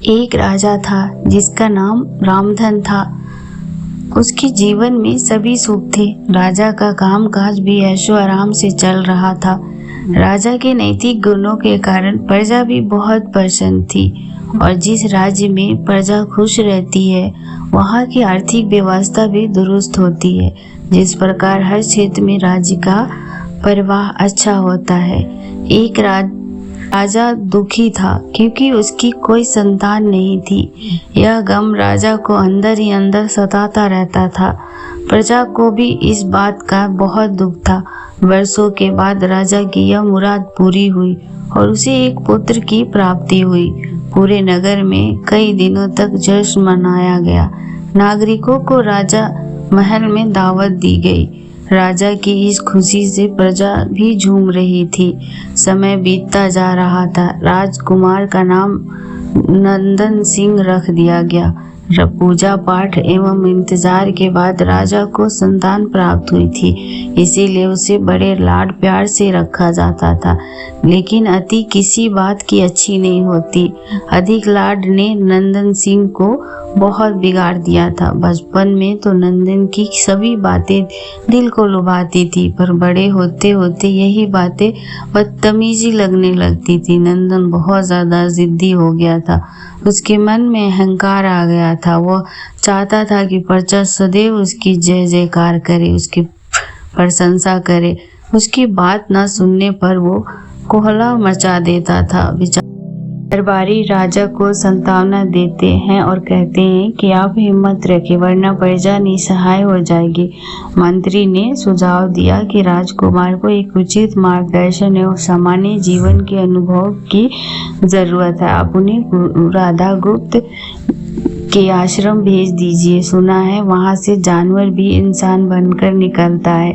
एक राजा था जिसका नाम रामधन था। उसके जीवन में सभी सुख थे। राजा का कामकाज भी ऐशो आराम से चल रहा था। राजा के नैतिक गुणों के कारण प्रजा भी बहुत प्रसन्न थी और जिस राज्य में प्रजा खुश रहती है वहाँ की आर्थिक व्यवस्था भी दुरुस्त होती है। जिस प्रकार हर क्षेत्र में राज्य का प्रवाह अच्छा होता है। एक राजा दुखी था क्योंकि उसकी कोई संतान नहीं थी। यह गम राजा को अंदर ही अंदर सताता रहता था। प्रजा को भी इस बात का बहुत दुख था। वर्षों के बाद राजा की यह मुराद पूरी हुई और उसे एक पुत्र की प्राप्ति हुई। पूरे नगर में कई दिनों तक जश्न मनाया गया। नागरिकों को राजा महल में दावत दी गई। राजा की इस खुशी से प्रजा भी झूम रही थी। समय बीतता जा रहा था। राजकुमार का नाम नंदन सिंह रख दिया गया। पूजा पाठ एवं इंतजार के बाद राजा को संतान प्राप्त हुई थी, इसीलिए उसे बड़े लाड प्यार से रखा जाता था। लेकिन अति किसी बात की अच्छी नहीं होती। अधिक लाड ने नंदन सिंह को बहुत बिगाड़ दिया था। बचपन में तो नंदन की सभी बातें दिल को लुभाती थी, पर बड़े होते होते यही बातें बदतमीजी लगने लगती थी। नंदन बहुत ज्यादा जिद्दी हो गया था। उसके मन में अहंकार आ गया था। वो चाहता था कि प्रजा सदैव उसकी जय जयकार करे, उसकी प्रशंसा करे। उसकी बात न सुनने पर वो कोहला मचा देता था। दरबारी राजा को सांत्वना देते हैं और कहते हैं कि आप हिम्मत रखें वरना प्रजा निसहाय हो जाएगी। मंत्री ने सुझाव दिया कि राजकुमार को एक उचित मार्गदर्शन एवं सामान्य जीवन के अनुभव की जरूरत है। आप उन्हें राधा गुप्त के आश्रम भेज दीजिए। सुना है वहां से जानवर भी इंसान बनकर निकलता है।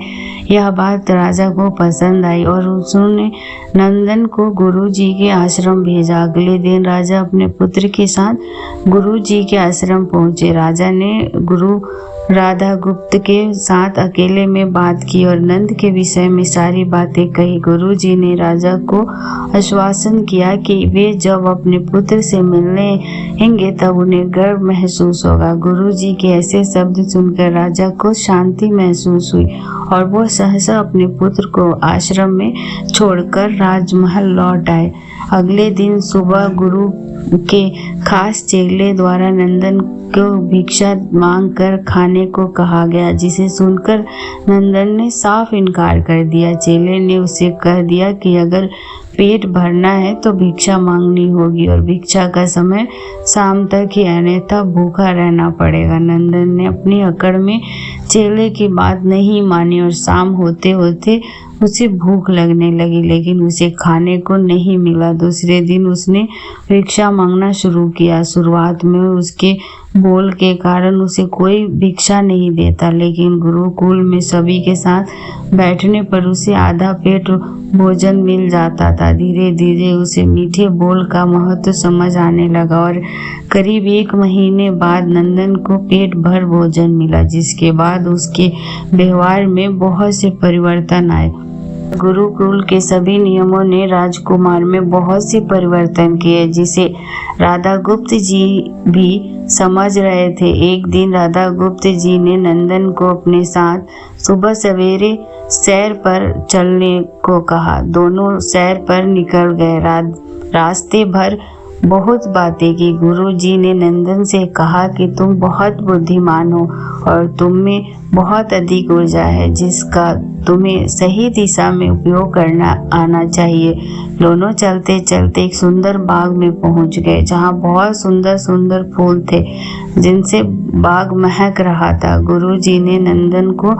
यह बात राजा को पसंद आई और उसने नंदन को गुरुजी के आश्रम भेजा। अगले दिन राजा अपने पुत्र के साथ गुरुजी के आश्रम पहुंचे। राजा ने गुरु राधा गुप्त के साथ अकेले में बात की और नंद के विषय में सारी बातें कही। गुरुजी ने राजा को आश्वासन किया कि वे जब अपने पुत्र से मिलेंगे तब उन्हें गर्व महसूस होगा। गुरुजी के ऐसे शब्द सुनकर राजा को शांति महसूस हुई और वो सहसा अपने पुत्र को आश्रम में छोड़कर राजमहल लौट आए। अगले दिन सुबह गुरु के खास चेले द्वारा नंदन को भिक्षा मांग कर खाने को कहा गया, जिसे सुनकर नंदन ने साफ इनकार कर दिया। चेले ने उसे कह दिया कि अगर पेट भरना है तो भिक्षा मांगनी होगी और भिक्षा का समय शाम तक ही, अन्यथा भूखा रहना पड़ेगा। नंदन ने अपनी अकड़ में चेले की बात नहीं मानी और शाम होते होते उसे भूख लगने लगी, लेकिन उसे खाने को नहीं मिला। दूसरे दिन उसने भिक्षा मांगना शुरू किया। शुरुआत में उसके बोल के कारण उसे कोई भिक्षा नहीं देता, लेकिन गुरुकुल में सभी के साथ बैठने पर उसे आधा पेट भोजन मिल जाता था। धीरे धीरे उसे मीठे बोल का महत्व समझ आने लगा और करीब 1 महीने बाद नंदन को पेट भर भोजन मिला, जिसके बाद उसके व्यवहार में बहुत से परिवर्तन आए। गुरुकुल के सभी नियमों ने राजकुमार में बहुत से परिवर्तन किए, जिसे राधा गुप्त जी भी समझ रहे थे। एक दिन राधा गुप्त जी ने नंदन को अपने साथ सुबह सवेरे सैर पर चलने को कहा। दोनों सैर पर निकल गए। रास्ते भर बहुत बातें की। गुरु जी ने नंदन से कहा कि तुम बहुत बुद्धिमान हो और तुम में बहुत अधिक ऊर्जा है, जिसका तुम्हें सही दिशा में उपयोग करना आना चाहिए। दोनों चलते चलते एक सुंदर बाग में पहुंच गए, जहां बहुत सुंदर सुंदर फूल थे, जिनसे बाग महक रहा था। गुरु जी ने नंदन को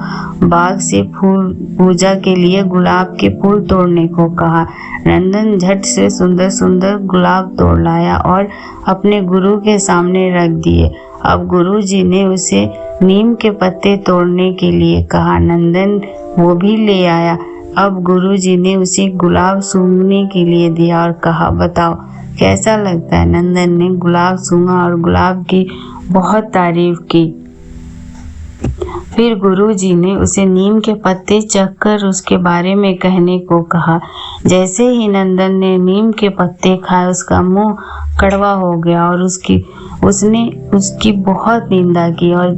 बाग से फूल पूजा के लिए गुलाब के फूल तोड़ने को कहा। नंदन झट से सुंदर सुंदर गुलाब तोड़ लाया और अपने गुरु के सामने रख दिए। अब गुरु जी ने उसे नीम के पत्ते तोड़ने के लिए कहा। नंदन वो भी ले आया। अब गुरु जी ने उसे गुलाब सूंघने के लिए दिया और कहा, बताओ कैसा लगता है। नंदन ने गुलाब सूंघा और गुलाब की बहुत तारीफ की। फिर गुरुजी ने उसे नीम के पत्ते चखकर उसके बारे में कहने को कहा। जैसे ही नंदन ने नीम के पत्ते खाए, उसका मुंह कड़वा हो गया और उसने उसकी बहुत निंदा की और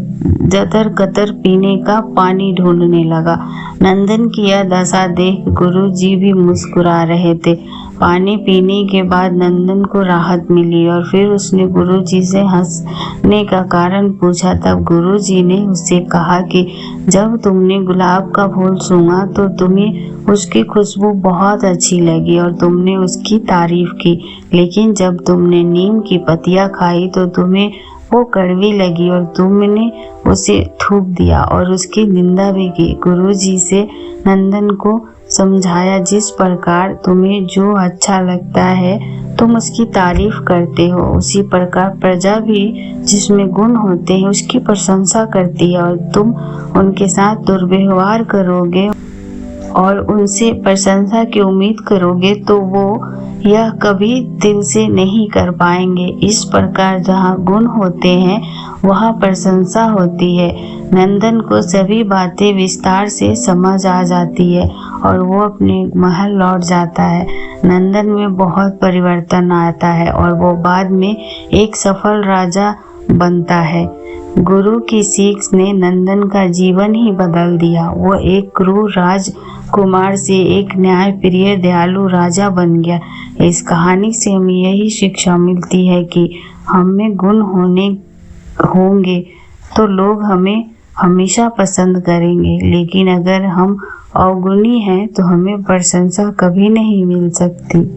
जतर कतर पीने का पानी ढूंढने लगा। नंदन की यह दशा देख गुरु जी भी मुस्कुरा रहे थे। पानी पीने के बाद नंदन को राहत मिली और फिर उसने गुरु जी से हंसने का कारण पूछा। तब गुरु जी ने उससे कहा कि जब तुमने गुलाब का फूल सूंघा तो तुम्हें उसकी खुशबू बहुत अच्छी लगी और तुमने उसकी तारीफ की, लेकिन जब तुमने नीम की पत्तियां खाई तो तुम्हें वो कड़वी लगी और तुमने उसे थूक दिया और उसकी निंदा भी की। गुरु जी से नंदन को समझाया, जिस प्रकार तुम्हें जो अच्छा लगता है तुम उसकी तारीफ करते हो, उसी प्रकार प्रजा भी जिसमें गुण होते हैं उसकी प्रशंसा करती है और तुम उनके साथ दुर्व्यवहार करोगे और उनसे प्रशंसा की उम्मीद करोगे तो वो यह कभी दिल से नहीं कर पाएंगे। इस प्रकार जहाँ गुण होते हैं वहाँ प्रशंसा होती है। नंदन को सभी बातें विस्तार से समझ आ जाती है और वो अपने महल लौट जाता है। नंदन में बहुत परिवर्तन आता है और वो बाद में एक सफल राजा बनता है। गुरु की सीख ने नंदन का जीवन ही बदल दिया। वो एक क्रूर राजकुमार से एक न्यायप्रिय दयालु राजा बन गया। इस कहानी से हमें यही शिक्षा मिलती है कि हमें गुण होंगे तो लोग हमें हमेशा पसंद करेंगे, लेकिन अगर हम अवगुणी हैं तो हमें प्रशंसा कभी नहीं मिल सकती।